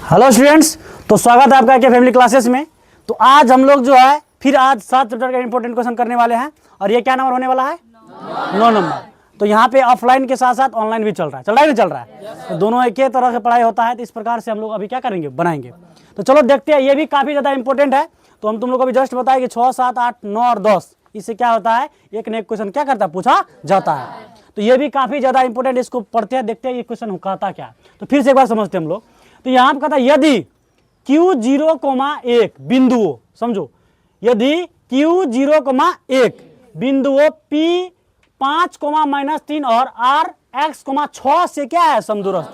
Hello students, तो स्वागत है आपका के फैमिली क्लासेस में। तो आज हम लोग जो है फिर आज 7 चैप्टर का इंपॉर्टेंट क्वेश्चन करने वाले हैं और ये क्या नंबर होने वाला है 9 नंबर। तो यहाँ पे ऑफलाइन के साथ साथ ऑनलाइन भी चल रहा है नहीं चल रहा है। तो दोनों एक ही तरह से पढ़ाई होता है। तो इस प्रकार से हम लोग अभी क्या करेंगे, बनाएंगे। तो चलो देखते हैं, ये भी काफ़ी ज़्यादा इंपॉर्टेंट है। तो हम तुम लोग को अभी जस्ट बताया कि 6, 7, 8, 9 और 10 इससे क्या होता है, एक न एक क्वेश्चन क्या करता है, पूछा जाता है। तो ये भी काफ़ी ज़्यादा इंपॉर्टेंट, इसको पढ़ते हैं, देखते हैं ये क्वेश्चन कहता क्या है। तो फिर से एक बार समझते हैं हम लोग। तो यहाँ पर कहता है यदि Q0,1 बिंदुओं, समझो, यदि Q0,1 बिंदुओं P 5,-3 और R x,6 से क्या है, समदूरस्थ।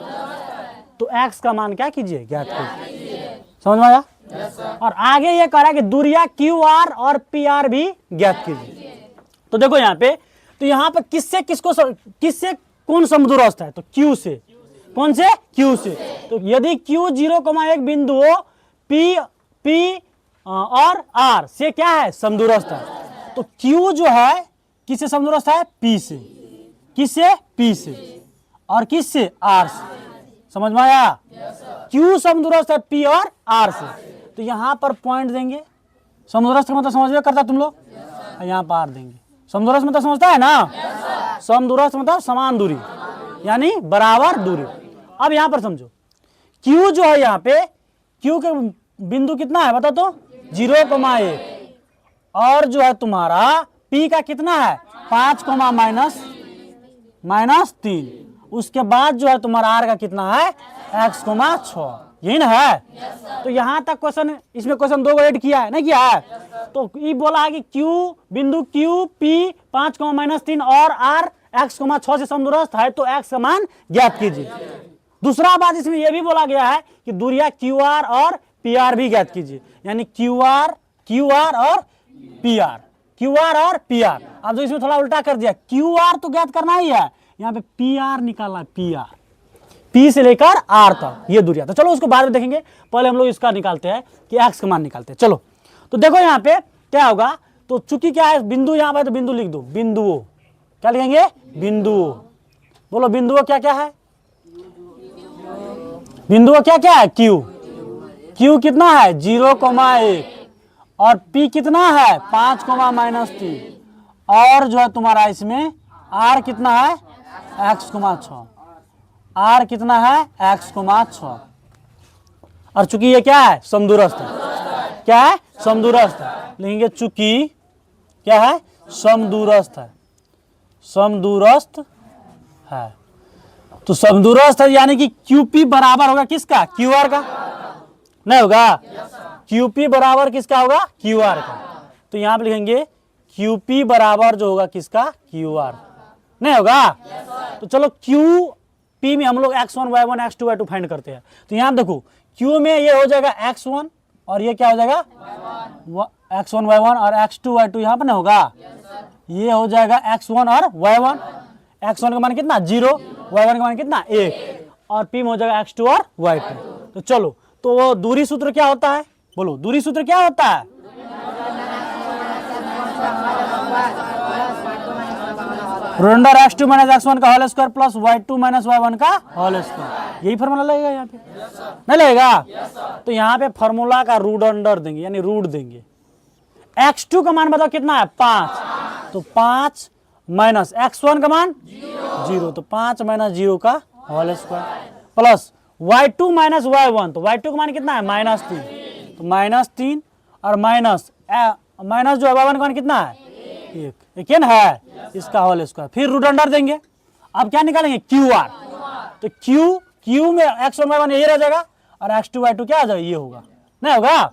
तो x का मान क्या कीजिए, ज्ञात कीजिए। समझ में आया? और आगे ये कह रहा है कि दूरियां QR और PR भी ज्ञात कीजिए। तो देखो यहाँ पे, तो यहाँ पे किससे कौन समदूरस्थ है, तो Q से। कौन से? Q से। तो यदि Q0,1 बिंदुओं P और R से क्या है, समदूरस्थ है। तो Q जो है किससे समदूरस्थ है, P से। किससे? P से। और किससे? R से। समझ में आया? Q समदूरस्थ है P और R से। तो यहाँ पर पॉइंट देंगे। समदूरस्थ का मतलब समझ में करता तुम लोग, यहाँ पर R देंगे। समदूरस्थ मतलब समझता है ना, समदूरस्थ मतलब समान दूरी, यानी बराबर दूरी। अब यहां पर समझो, Q जो है यहाँ पे, Q के बिंदु कितना है बता तो, 0,1 और जो है तुम्हारा P का कितना है, 5,-3। उसके बाद जो है तुम्हारा R का कितना है, x,6। यही ना है। तो यहां तक क्वेश्चन, इसमें क्वेश्चन 2 ऐड किया है, नहीं किया है। तो ये बोला है कि बिंदु Q P 5,-3 और R x,6 से समदूरस्थ है, तो x का मान ज्ञात कीजिए। दूसरा बात इसमें यह भी बोला गया है कि दूरियां QR और PR भी ज्ञात कीजिए, यानी QR और PR। अब जो इसमें थोड़ा उल्टा कर दिया, QR तो ज्ञात करना ही है, यहाँ पे PR निकालना, P से लेकर R तक ये दूरियां। तो चलो उसको बाद में देखेंगे, पहले हम लोग इसका निकालते हैं कि x का मान निकालते हैं। चलो तो देखो यहाँ पे क्या होगा। तो चूंकि क्या है, बिंदु यहाँ पे, तो बिंदु लिख दो, बिंदुओं। क्या लिखेंगे, बिंदुओं। बोलो बिंदुओं क्या क्या है, बिंदुओं क्या क्या है, Q कितना है, 0,1 और P कितना है, 5,-3 और जो है तुम्हारा इसमें R कितना है, x,6। R कितना है, x,6। और चूंकि ये क्या है, समदूरस्थ है। क्या है, समदूरस्थ है। लिखेंगे चूंकि क्या है, समदूरस्थ है। तो समदूरस्थ है, यानी कि QP बराबर होगा किसका, QR का। नहीं होगा, QP बराबर किसका होगा, QR का। तो यहां पे लिखेंगे QP बराबर जो होगा किसका, QR। नहीं होगा। तो चलो QP में हम लोग x1, y1, x2, y2 find करते हैं। तो यहां देखो, Q में ये हो जाएगा x1 और ये क्या हो जाएगा, x1, y1 और x2, y2 यहां पर नहीं होगा। ये हो जाएगा x1 और y1। x1 का मान कितना, 0, y1 का मान कितना, 1 और P में हो जाएगा x2 और y2। तो चलो, तो दूरी सूत्र क्या होता है, बोलो दूरी सूत्र क्या होता है, रूट x2 - x1 का whole square plus y2 - y1 का होल स्क्वायर। यही फॉर्मूला लगेगा यहाँ पे, नहीं लगेगा। तो यहाँ पे फॉर्मूला का रूट अंडर देंगे, यानी रूट देंगे। x2 का मान बताओ कितना है, 5। तो 5 माइनस x1 का मान 0, तो 5 - 0 का whole square plus y2 - y1। तो y2 का मान कितना है, -3। तो -3 और माइनस जो है y1 का मान कितना है, 1 है, इसका होल स्क्वायर। फिर रूट अंडर देंगे। अब क्या निकालेंगे, QR। तो Q में x1, y1 यही रह जाएगा और x2, y2 क्या आ जाएगा, ये होगा। नहीं होगा।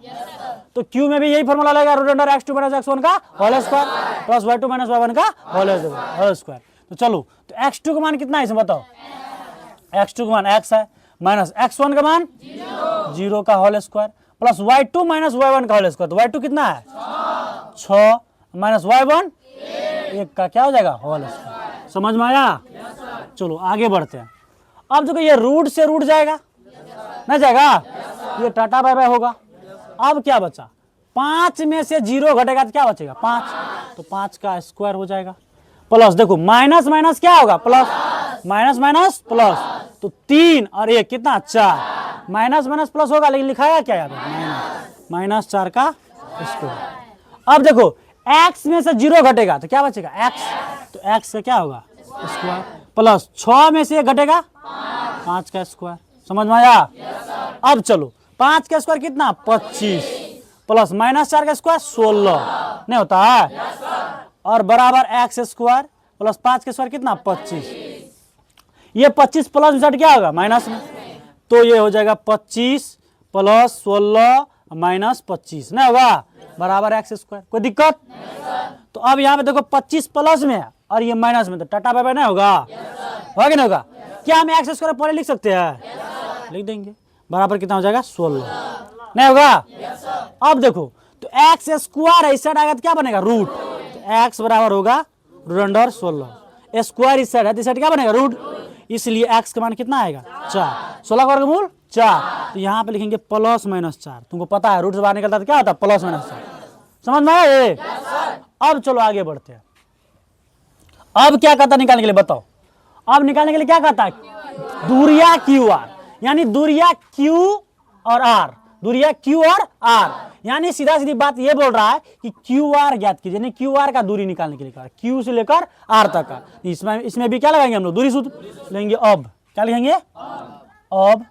तो Q में भी यही फॉर्मूला लगेगा, रूट अंडर x2 - x1 का whole square plus y2 - y1 का होल स्क्वायर। तो चलो, तो x2 का मान कितना है इसमें बताओ, x2 का मान x है, माइनस x1 का मान 0 का whole square plus y2 - y1 का होल स्क्वायर। तो y2 कितना है, 6 माइनस y1 1 का क्या हो जाएगा, होल स्क्वायर। समझ में आया? चलो आगे बढ़ते हैं। अब देखो, ये रूट से रूट जाएगा, नहीं जाएगा, ये टाटा बाय बाय होगा। अब क्या बचा, 5 में से 0 घटेगा तो क्या बचेगा, 5। तो 5 का स्क्वायर हो जाएगा प्लस, देखो माइनस माइनस क्या होगा, प्लस, माइनस माइनस प्लस। तो 3 और 1 कितना, 4। माइनस माइनस प्लस होगा, लेकिन लिखाया क्या यहाँ पे माइनस 4 का स्क्वायर। अब देखो x में से 0 घटेगा तो क्या बचेगा x, तो x का क्या होगा स्क्वायर, प्लस 6 में से 1 घटेगा 5 का स्क्वायर। समझ में आया? अब चलो 5 का स्क्वायर कितना 25 प्लस माइनस 4 का स्क्वायर 16 नहीं होता है, और बराबर x स्क्वायर प्लस 5 का स्क्वायर कितना 25। ये 25 प्लस z क्या होगा माइनस में, तो ये हो जाएगा 25 प्लस 16 माइनस 25 नहीं होगा बराबर x स्क्वायर। कोई दिक्कत? तो अब यहाँ पे देखो 25 प्लस में है और ये माइनस में, तो टाटा बाय बाय नहीं होगा, होगा कि नहीं होगा? क्या हम x स्क्वायर पहले लिख सकते हैं? लिख देंगे, बराबर कितना हो जाएगा 16 नहीं होगा? अब देखो तो x स्क्वायर है, इस साइड आएगा तो क्या बनेगा रूट, तो x बराबर होगा रूट अंडर 16, स्क्वायर इस साइड है तो इस साइड क्या बनेगा रूट, इसलिए x का मान कितना आएगा 4, 16 का वर्गमूल 4। तो यहाँ पे लिखेंगे प्लस माइनस 4, तुमको पता है रूट से बाहर निकलता है तो क्या होता है प्लस माइनस 4। समझ में आया ये? अब चलो आगे बढ़ते हैं। अब क्या कहता है निकालने के लिए बताओ, अब निकालने के लिए क्या कहता है दूरिया क्यू आर, यानी दूरिया क्यू और आर, दूरिया क्यू और आर, यानी सीधा सीधी बात ये बोल रहा है कि क्यू आर ज्ञात कीजिए, यानी क्यू आर का दूरी निकालने के लिए कहा, क्यू से लेकर आर तक का। इसमें भी क्या लगाएंगे हम लोग दूरी सूत्र लेंगे, अब क्या लिखेंगे अब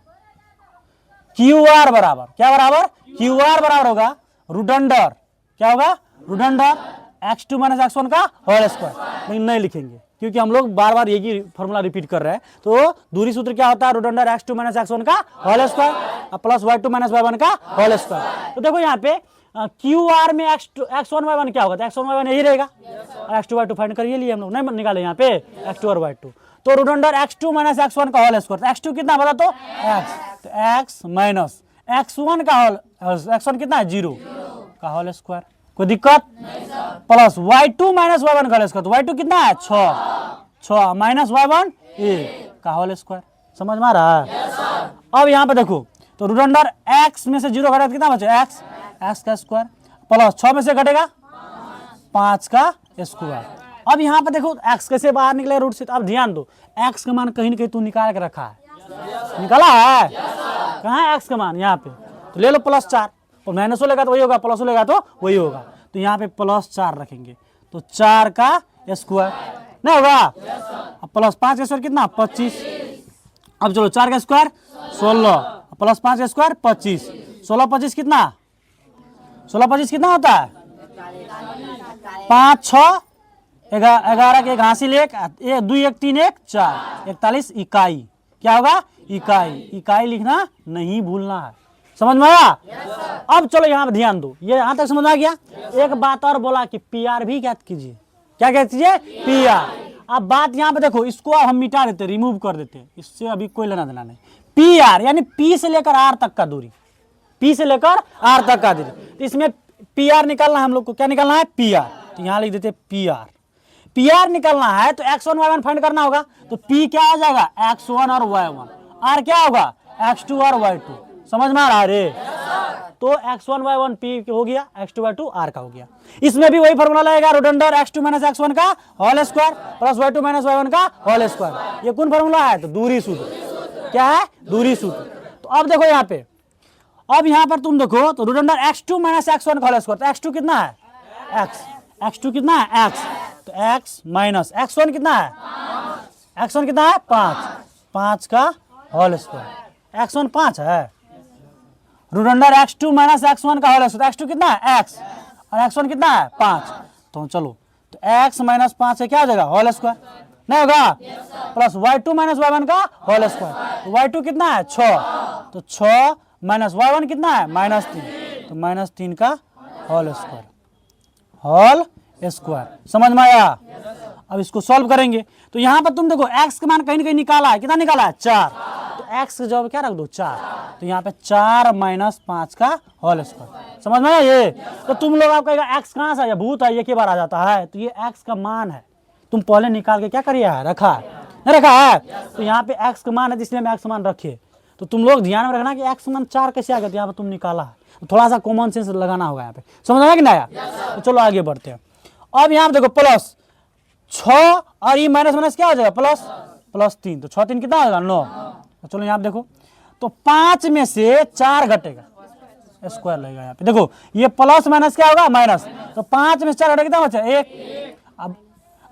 क्यू आर बराबर क्या, बराबर क्यू आर बराबर होगा रूट अंडर क्या होगा root under x2 minus x1 का होल स्क्वायर, लेकिन नहीं लिखेंगे क्योंकि हम लोग बार बार यही फॉर्मूला रिपीट कर रहे हैं। तो दूरी सूत्र क्या होता है root under x2 minus x1 का whole square plus y2 minus y1 का होल स्क्वायर। तो देखो यहाँ पे क्यू आर में x1 y1 क्या होगा, तो x1 y1 यही रहेगा, और x2 y2 फाइंड करिए लिए हम लोग, नहीं निकाले यहाँ पे x2 और y2, तो root under x2 minus x1 का होल स्क्वायर, x2 कितना बता तो x, तो x माइनस x1 का होल, x1 कितना है 0 का होल स्क्वायर। कोई दिक्कत? प्लस y2 माइनस y1 का होल स्क्वायर, तो y2 कितना है 6 माइनस y1 का होल स्क्वायर। समझ में आ रहा है? अब यहाँ पे देखो तो रूट अंडर x में से 0 घटेगा कितना बचे x का स्क्वायर प्लस 6 में से घटेगा 5 का स्क्वायर। अब यहाँ पे देखो x कैसे बाहर निकले रूट से, तो अब ध्यान दो x का मान कहीं ना कहीं तू निकाल के रखा है, निकाला है कहाँ है x का मान यहाँ पे, तो ले लो प्लस 4, और माइनस लेगा तो वही होगा, प्लस लेगा तो वही होगा, तो यहाँ पे प्लस 4 रखेंगे तो 4 का स्क्वायर नहीं होगा, अब प्लस 5 का स्क्वायर कितना 25, अब चलो 4 का स्क्वायर 16 प्लस 5 का स्क्वायर 25, 16 25 कितना 16 25 कितना होता है 5 6 11 के एक हासिल 1 2 1 3 1 4 41 इकाई, क्या होगा इकाई लिखना नहीं भूलना है। समझ में आया? अब चलो यहाँ पे ध्यान दो, ये यहाँ तक समझ आ गया। एक बात और बोला कि पीआर भी ज्ञात कीजिए, क्या कहते कीजिए पीआर। अब बात यहाँ पे देखो, इसको अब हम मिटा देते, रिमूव कर देते, इससे अभी कोई लेना देना नहीं। पीआर यानी पी से लेकर आर तक का दूरी, पी से लेकर आर तक का दूरी, तो इसमें पीआर निकालना है हम लोग को, क्या निकालना है पीआर, तो यहाँ लिख देते पीआर। पीआर निकालना है तो x1 y1 फाइंड करना होगा, तो p क्या आ जाएगा x1 और y1, r क्या होगा x2 और y2। समझ में आ रहा है रे? तो x1 y1 p हो गया, x2 y2 r का हो गया। इसमें भी वही फॉर्मूला लगेगा root under x2 minus x1 का whole square plus y2 minus y1 का होल स्क्वायर। ये कौन फॉर्मूला है? तो दूरी सूत्र। क्या है? दूरी सूत्र। तो अब देखो यहाँ पे, अब यहाँ पर तुम देखो तो root under x2 minus x1 का होल स्क्वायर, तो x2 कितना है x2 कितना है x, तो x माइनस x1 कितना है x1 कितना है 5 का होल स्क्वायर, x1 5 है, root under x2 minus x1 का होल स्क्वायर, x2 कितना है x और x1 कितना है 5, तो चलो तो x माइनस 5 से क्या हो जाएगा होल स्क्वायर नहीं होगा, प्लस y2 माइनस y1 का होल स्क्वायर, तो y2 कितना है 6, तो 6 माइनस y1 कितना है -3, तो -3 का होल स्क्वायर। समझ में आया? अब इसको सॉल्व करेंगे तो यहाँ पर तुम देखो x का मान कहीं ना कहीं निकाला है, कितना निकाला है 4, तो x का जवाब क्या रख दो 4, तो यहाँ पे 4 माइनस 5 का होल स्क्वायर। समझ में आया ये? तो तुम लोग आप कहेगा x कहाँ से आया, भूत है, ये के बार आ जाता है, तो ये x का मान है, तुम पहले निकाल के क्या करिए है रखा है, नहीं रखा है, तो यहाँ पे x का मान है इसलिए हम x मान रखे। तो तुम लोग ध्यान में रखना कि x मान 4 कैसे आ गया, तो यहाँ पे तुम निकाला है, तो थोड़ा सा कॉमन सेंस लगाना होगा यहाँ पे। समझ आया कि नहीं आया? तो चलो आगे बढ़ते हैं। अब यहाँ पे देखो प्लस 6 और ये माइनस माइनस क्या हो जाएगा प्लस 3, तो 6 3 कितना होगा 9, तो चलो यहाँ पे देखो तो 5 में से 4 घटेगा, स्क्वायर लगेगा यहाँ पे। देखो ये प्लस माइनस क्या होगा, माइनस। तो 5 में से 4 घटेगा कितना बचा, 1।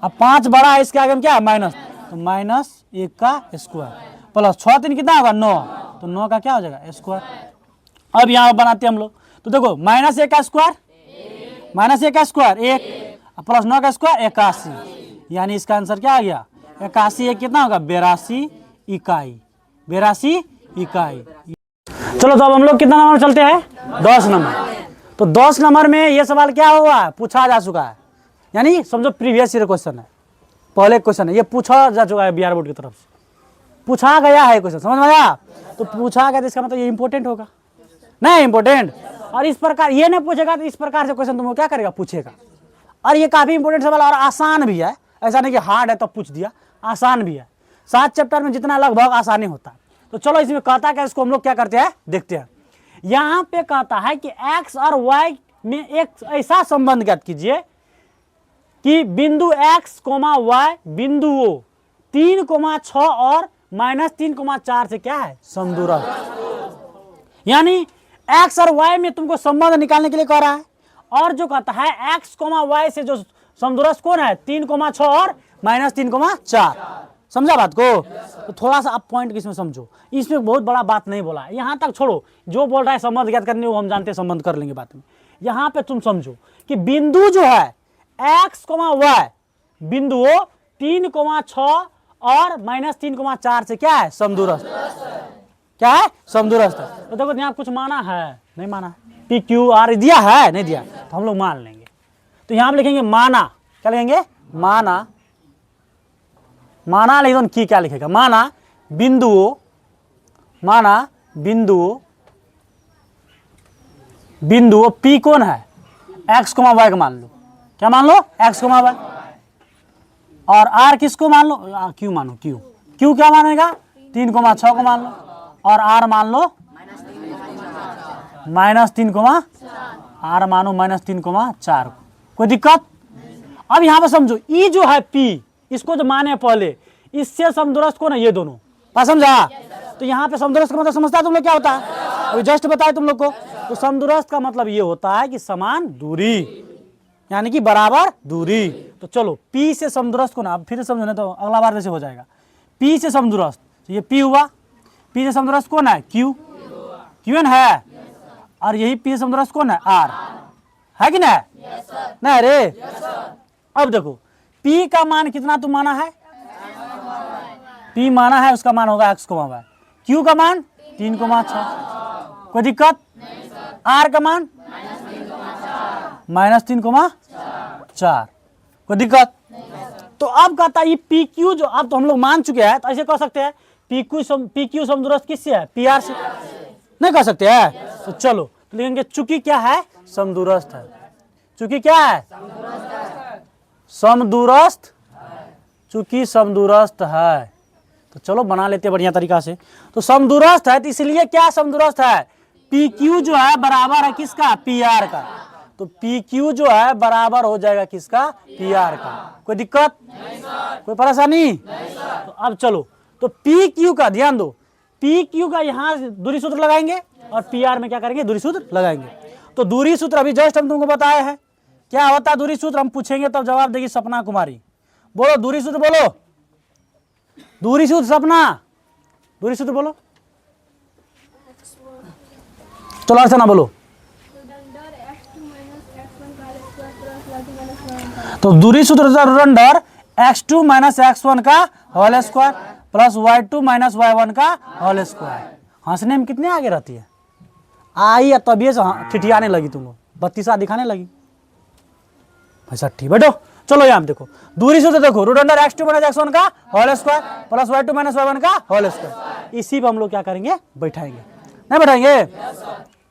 अब 5 बड़ा है, इसके आगे में क्या है, माइनस। तो -1 का स्क्वायर प्लस 6 3 कितना होगा, 9। तो 9 का क्या हो जाएगा, स्क्वायर। अब यहाँ बनाते हैं हम लोग। तो देखो -1 का स्क्वायर, -1 का स्क्वायर 1 प्लस 9 का स्क्वायर 81, यानी इसका आंसर क्या आ गया, 81। कितना होगा, 82 इकाई, 82 इकाई। चलो तो अब हम लोग कितना नंबर चलते हैं, 10 नंबर। तो 10 नंबर में ये सवाल क्या हुआ, पूछा जा चुका है, यानी समझो प्रीवियस ईयर क्वेश्चन है, पहले क्वेश्चन है, ये पूछा जा चुका है बिहार बोर्ड की तरफ से, पूछा गया है क्वेश्चन, समझ में आया। तो पूछा गया तो इसका मतलब ये इंपॉर्टेंट होगा, नहीं इंपॉर्टेंट। और इस प्रकार ये नहीं पूछेगा तो इस प्रकार से क्वेश्चन तुमको क्या करेगा, पूछेगा। और ये काफी इंपॉर्टेंट सवाल और आसान भी है, ऐसा नहीं कि हार्ड है तो पूछ दिया, आसान भी है। 7 चैप्टर में जितना लगभग आसानी होता है। तो चलो इसमें कहता है, इसको हम लोग क्या करते हैं, देखते हैं। यहाँ पे कहता है कि x और y में एक ऐसा संबंध ज्ञात कीजिए कि बिंदु x, y बिंदुओं 3,6 और -3,4 से क्या है, समदूरस्थ। यानी x और y में तुमको संबंध निकालने के लिए कह रहा है। और जो कहता है x, y से जो समदूरस्थ कौन है, 3,6 और -3,4। समझा बात को। तो थोड़ा सा आप पॉइंट इसमें समझो, इसमें बहुत बड़ा बात नहीं बोला है, यहाँ तक छोड़ो, जो बोल रहा है संबंध ज्ञात करने वो हम जानते हैं, संबंध कर लेंगे बात में। यहाँ पे तुम समझो कि बिंदु जो है x, y बिंदुओं 3,6 और -3,4 से क्या है, समदूरस्थ। क्या है, समदूरस्थ। तो देखो यहाँ कुछ माना है, नहीं माना, PQR दिया है, नहीं दिया, तो हम लोग मान लेंगे। तो यहाँ पे लिखेंगे माना, क्या लिखेंगे, माना, माना लिख की क्या लिखेगा, माना बिंदुओं, बिंदुओं P कौन है, x, y का मान लो, क्या मान लो, x, y। और R किसको मान लो, Q मानो, Q क्या मानेगा, 3,6 को मान लो, और R मान लो -3, R मानो -3,4 को, कोई दिक्कत। अब यहाँ पे समझो E जो है P, इसको जो माने पहले, इससे समदूरस्थ कौन है, ये दोनों, बात समझा। तो यहाँ पे समदूरस्थ का मतलब समझता है तुम लोग क्या होता है, अभी जस्ट बताया तुम लोग को। तो समदूरस्थ का मतलब ये होता है कि समान दूरी, यानी कि बराबर दूरी। तो चलो P से समदूरस्थ कौन है, अब फिर समझो, तो अगला बार जैसे हो जाएगा। P से समदूरस्थ, तो ये P हुआ, P से समदूरस्थ कौन है, Q, QN है। और यही P से समदूरस्थ कौन है, R है कि नहीं, नहीं रे। अब देखो P का मान कितना तुम माना है, P माना है, उसका मान होगा x, y। Q का मान 3,6, कोई दिक्कत। R का मान -3,4, कोई दिक्कत। तो अब कहता है ये PQ जो, अब तो हम लोग मान चुके हैं, तो ऐसे कह सकते हैं PQ समदूरस्थ किससे है, PR से, नहीं कह सकते हैं। तो चलो तो लिखेंगे चूंकि क्या है, समदूरस्थ है, चूंकि क्या है, समदूरस्थ, चूंकि समदूरस्थ है। तो चलो बना लेते हैं बढ़िया तरीका से। तो समदूरस्थ है, तो इसलिए क्या समदूरस्थ है, PQ जो है बराबर है किसका, PR का। तो PQ जो है बराबर हो जाएगा किसका, PR का। कोई दिक्कत, कोई परेशानी। तो अब चलो, तो PQ का ध्यान दो, PQ का यहाँ दूरी सूत्र लगाएंगे और PR में क्या करेंगे, दूरी सूत्र लगाएंगे। तो दूरी सूत्र अभी जस्ट हम तुमको बताए हैं, क्या होता है दूरी सूत्र, हम पूछेंगे तब जवाब देगी सपना कुमारी। बोलो दूरी सूत्र, बोलो दूरी सूत्र, सपना दूरी सूत्र बोलो, चलो अर्चना बोलो। तो दूरी सूत्र अंडर x2 - x1 का whole square plus y2 - y1 का होल स्क्वायर। हंसने में कितने आगे रहती है, आई या तभी से ठिठियाने लगी, तुम लोग बत्तीसा दिखाने लगी भाई, ठीक बैठो। चलो यहाँ देखो दूरी सूत्र देखो, रूट अंडर x2 - x1 का whole square plus y2 - y1 का होल स्क्वायर। इसी पे हम लोग क्या करेंगे, बैठाएंगे, नहीं बैठाएंगे।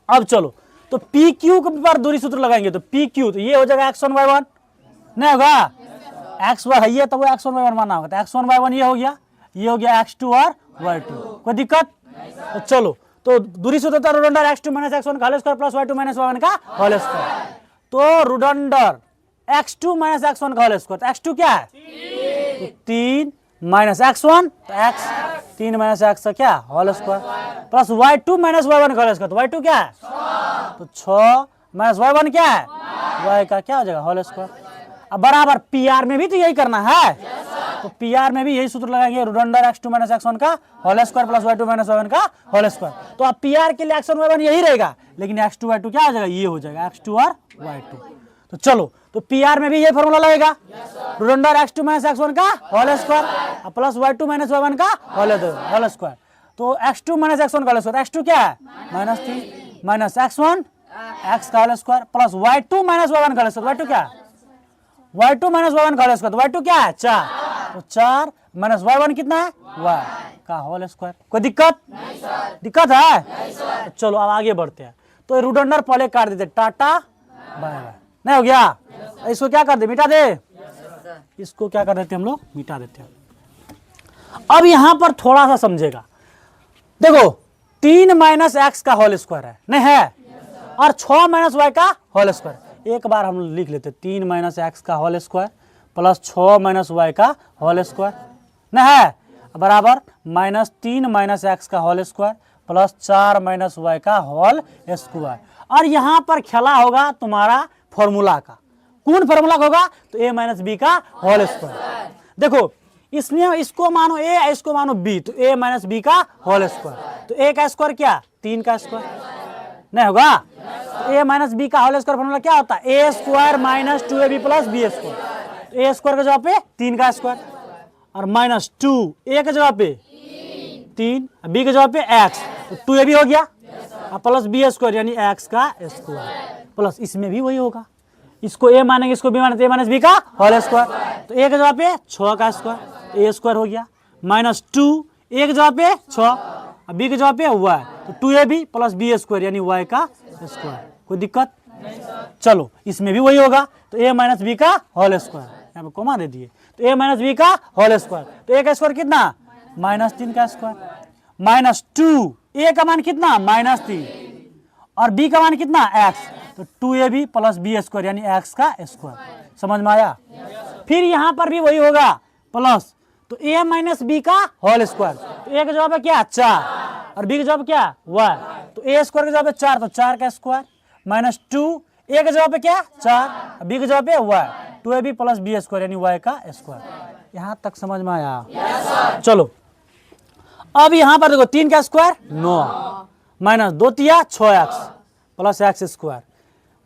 अब चलो तो PQ पर दूरी सूत्र लगाएंगे, तो PQ तो ये हो जाएगा x1 y1, नहीं होगा, x1 है ये, तो वो x1 y1 माना होगा। तो x1 y1 ये हो गया, ये हो गया x2 और y2, कोई दिक्कत। तो चलो तो दूरी सूत्र था रूट अंडर x2 - x1 का whole square plus y2 - y1 का होल स्क्वायर। तो रूट अंडर x2 - x1 का होल स्क्वायर, तो x2 क्या है, तो 3 माइनस x1 तो x 3 माइनस एक्स का क्या whole square plus y2 minus y1 का होल स्क्वायर, तो y2 क्या है तो 6 माइनस y1 क्या है y का क्या हो जाएगा होल स्क्वायर। अब बराबर पीआर में भी तो यही करना है, तो पीआर में भी यही सूत्र लगाएंगे, root under x2 minus x1 का whole square plus y2 minus y1 का होल स्क्वायर। तो अब पीआर के लिए x1 y1 यही रहेगा, लेकिन x2 y2 क्या हो जाएगा ये हो जाएगा x2 और y2। तो चलो तो पीआर में भी ये फॉर्मूला लगेगा, root under x2 minus x1 का whole square plus y2 minus y1 का होल स्क्वायर। तो x2 माइनस x1 का होल स्क्वायर, x2 क्या है -3 माइनस x1 x का whole square plus y2 minus y1 का होल स्क्वायर, y2 क्या है y2 माइनस y1 का होल स्क्वायर, तो y2 क्या है 4, तो 4 माइनस y1 कितना है y का होल स्क्वायर। कोई दिक्कत दिक्कत है तो चलो अब आगे बढ़ते हैं। तो रूट अंडर पहले काट देते, टाटा बाय बाय, नहीं हो गया इसको क्या कर दे मिटा दे, इसको क्या कर देते हम लोग मिटा देते हैं। अब यहां पर थोड़ा सा समझेगा, देखो 3 माइनस एक्स का होल स्क्वायर है नहीं है, और 6 माइनस वाई का होल स्क्वायर। एक बार हम लिख लेते 3 माइनस एक्स का whole square plus 6 minus y का होल स्क्वायर नहीं है बराबर -3 माइनस एक्स का whole square plus 4 minus y का होल स्क्वायर। और यहाँ पर खेला होगा तुम्हारा फॉर्मूला का, कौन फॉर्मूला का होगा तो a माइनस बी का होल स्क्वायर। देखो इसमें इसको मानो a, इसको मानो b, तो a माइनस बी का होल स्क्वायर, तो a का स्क्वायर क्या 3 का स्क्वायर नहीं होगा, तो a माइनस बी का होल स्क्वायर फॉर्मूला क्या होता है a square minus 2ab plus b square. a square का जवाब पे 3 का स्क्वायर और माइनस 2, a के जवाब पे 3, b के जवाब पे x, तो 2ab हो गया और प्लस बी स्क्वायर यानी x का स्क्वायर प्लस इसमें भी वही होगा, इसको a मानेंगे इसको b मानेंगे, a माइनस बी का होल स्क्वायर, तो a के जवाब पे 6 का स्क्वायर, a स्क्वायर हो गया माइनस 2, a के जवाब पे 6 और b के जवाब पे y, तो 2ab प्लस बी स्क्वायर यानी y का स्क्वायर। कोई दिक्कत चलो इसमें भी वही होगा, तो a माइनस बी का होल स्क्वायर, यहाँ पे कोमा दे दिए, तो a माइनस बी का होल स्क्वायर, तो a का स्क्वायर कितना -3 का स्क्वायर माइनस 2, a का मान कितना -3 और b का मान कितना x, तो 2ab प्लस बी स्क्वायर यानी x का स्क्वायर। समझ में आया। फिर यहाँ पर भी वही होगा प्लस, तो a माइनस बी का होल स्क्वायर, तो a का जवाब है क्या 4 और b का जवाब क्या y, तो a स्क्वायर का जवाब है 4, तो 4 का स्क्वायर माइनस 2, a का जवाब है क्या 4 और b का जवाब है y, 2ab plus b square यानी y का स्क्वायर। यहाँ तक समझ में आया। चलो अब यहाँ पर देखो 3 का स्क्वायर 9 माइनस 2 तिया 6x प्लस एक्स स्क्वायर,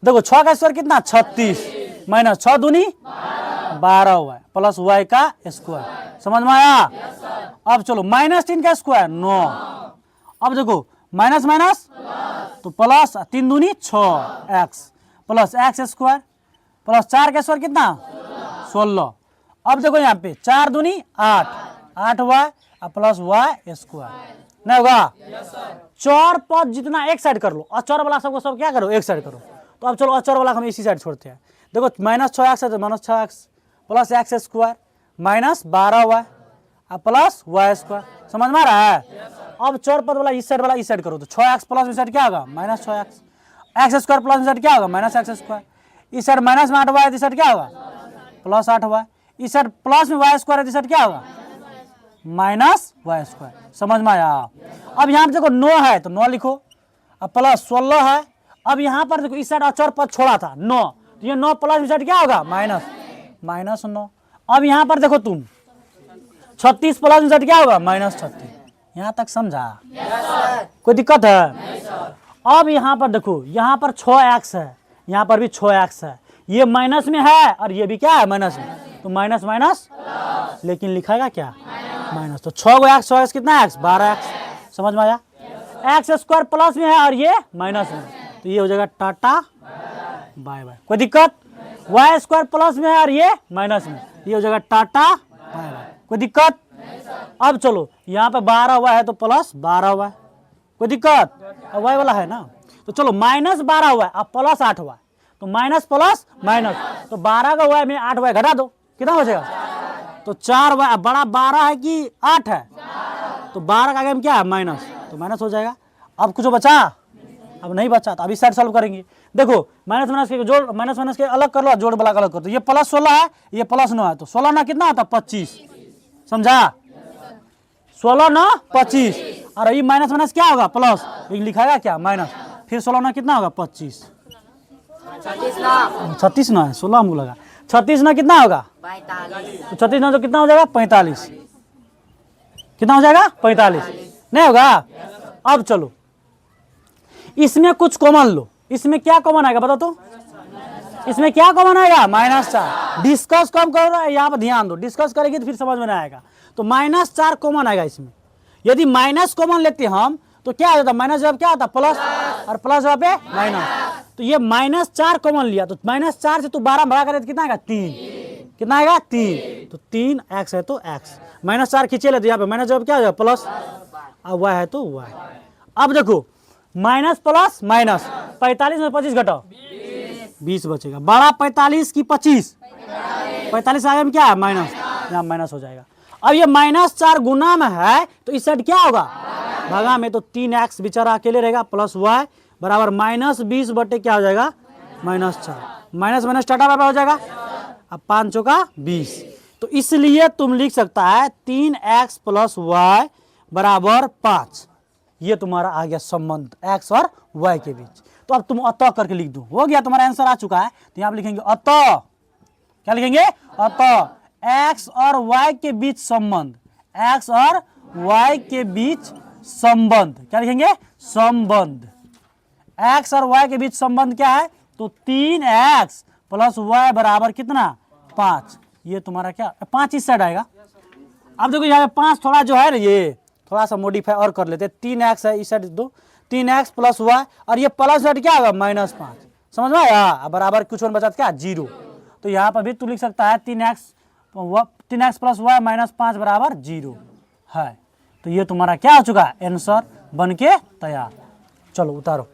देखो 6 का स्क्वायर कितना 36 माइनस 6 दूनी 12 हुआ प्लस y का स्क्वायर। समझ में आया। अब चलो -3 का स्क्वायर 9, अब देखो माइनस माइनस तो प्लस 3 दूनी 6x plus x square plus 4 का स्क्वायर कितना 16। अब देखो यहाँ पे 4 दूनी 8 y प्लस y स्क्वायर नहीं होगा। चौर पद जितना एक साइड कर लो, अचौर वाला सबको सब क्या करो एक साइड करो। तो अब चलो अचौर वाला हम इसी साइड छोड़ते हैं। देखो -6x है तो -6x plus x square minus 12y plus y square. समझ में आ रहा है। अब चौर पद वाला इस साइड करो, तो 6x प्लस इस साइड क्या होगा -6x, एक्स स्क्वायर प्लस इस साइड क्या होगा -x स्क्वायर, इस साइड माइनस में 8y इस साइड क्या होगा प्लस 8y, इस साइड प्लस में y स्क्वायर इस साइड क्या होगा माइनस y स्क्वायर। समझ में आया। अब यहाँ पे देखो 9 है तो 9 लिखो, अब प्लस 16 है। अब यहाँ पर देखो इस साइड अचर पद छोड़ा था 9, तो ये 9 प्लस इस साइड क्या होगा -9। अब यहाँ पर देखो तुम 36 प्लस इस साइड क्या होगा -36। यहाँ तक समझा। कोई दिक्कत है। अब यहाँ पर देखो, यहाँ पर 6x है, यहाँ पर भी 6x है, ये माइनस में है और ये भी क्या है माइनस में, तो माइनस माइनस लेकिन लिखाएगा क्या माइनस। तो 6 x 6x कितना x 12x। समझ में आया। एक्स स्क्वायर प्लस में है और ये माइनस में, तो ये हो जाएगा टाटा बाय बाय। कोई दिक्कत। y स्क्वायर प्लस में है और ये माइनस में, ये हो जाएगा टाटा बाय बाय। कोई दिक्कत। अब चलो यहाँ पे 12 हुआ है तो प्लस 12 हुआ है। कोई दिक्कत। अब y वाला है ना, तो चलो -12 हुआ है अब प्लस 8 हुआ है, तो माइनस प्लस माइनस, तो 12 का y में 8 y घटा दो, कितना हो जाएगा तो 4 y। बड़ा 12 है कि 8 है, तो 12 का आगे में क्या है माइनस, तो माइनस हो जाएगा। अब कुछ बचा, अब नहीं बचा, तो अभी साइड सॉल्व करेंगे। देखो माइनस माइनस के जोड़, माइनस माइनस के अलग कर लो, जोड़ वाला अलग कर दो। ये प्लस 16 है, ये प्लस 9 है, तो 16 ना कितना होता 25। समझा? 16 ना 25, और ये माइनस माइनस क्या होगा प्लस, लिखाएगा क्या माइनस, फिर 16 ना कितना होगा 25, 36 ना है 16 हमको लगा, 36 ना कितना होगा 45, तो 36 ना तो कितना हो जाएगा 45, कितना हो जाएगा 45, नहीं होगा? अब चलो इसमें कुछ कॉमन लो, इसमें क्या कॉमन आएगा बताओ तो, इसमें क्या कॉमन आएगा -4, डिस्कस कम करो यहाँ पर ध्यान दो, डिस्कस करेंगे तो फिर समझ में नहीं आएगा, तो -4 कॉमन आएगा इसमें, यदि माइनस कॉमन लेते हम तो क्या हो जाता, माइनस जब क्या होता प्लस, और प्लस जब पे माइनस, तो ये -4 कॉमन लिया तो -4 से तू 12 भगा करे तो कितना आएगा 3, कितना आएगा 3, तो 3x है तो x, -4 खींचे ले तो यहाँ पे माइनस जब क्या हो जाएगा प्लस, अब y है तो y। अब देखो माइनस प्लस माइनस, 45 में 25 घटाओ 20 बचेगा, बड़ा 45 की 25, 45 आगे में क्या है माइनस, यहाँ माइनस हो जाएगा। अब ये -4 गुना में है तो इस साइड क्या होगा भागा में, तो 3x बेचारा अकेले रहेगा प्लस y बराबर -20 बटे क्या हो जाएगा -4, माइनस माइनस टाटा बाबा हो जाएगा, अब 5 चौका 20, तो इसलिए तुम लिख सकता है 3x प्लस y बराबर 5, ये तुम्हारा आ गया संबंध x और y के बीच। तो अब तुम अतः करके लिख दो, हो गया तुम्हारा आंसर आ चुका है, तो यहाँ लिखेंगे अतः, क्या लिखेंगे अतः x और y के बीच संबंध, x और y के बीच संबंध, क्या लिखेंगे संबंध, x और y के बीच संबंध क्या है, तो 3x प्लस y बराबर कितना 5, ये तुम्हारा क्या 5 इस साइड आएगा। अब देखो यहाँ पे 5 थोड़ा जो है ना ये थोड़ा सा मॉडिफाई और कर लेते हैं, 3x है इस साइड दो, 3x प्लस y, और ये प्लस साइड क्या होगा -5, समझ में आया, बराबर कुछ और बचा क्या 0, तो यहाँ पर भी तू लिख सकता है 3x प्लस y -5 बराबर 0 है, तो ये तुम्हारा क्या हो चुका है आंसर बन के तैयार। चलो उतारो।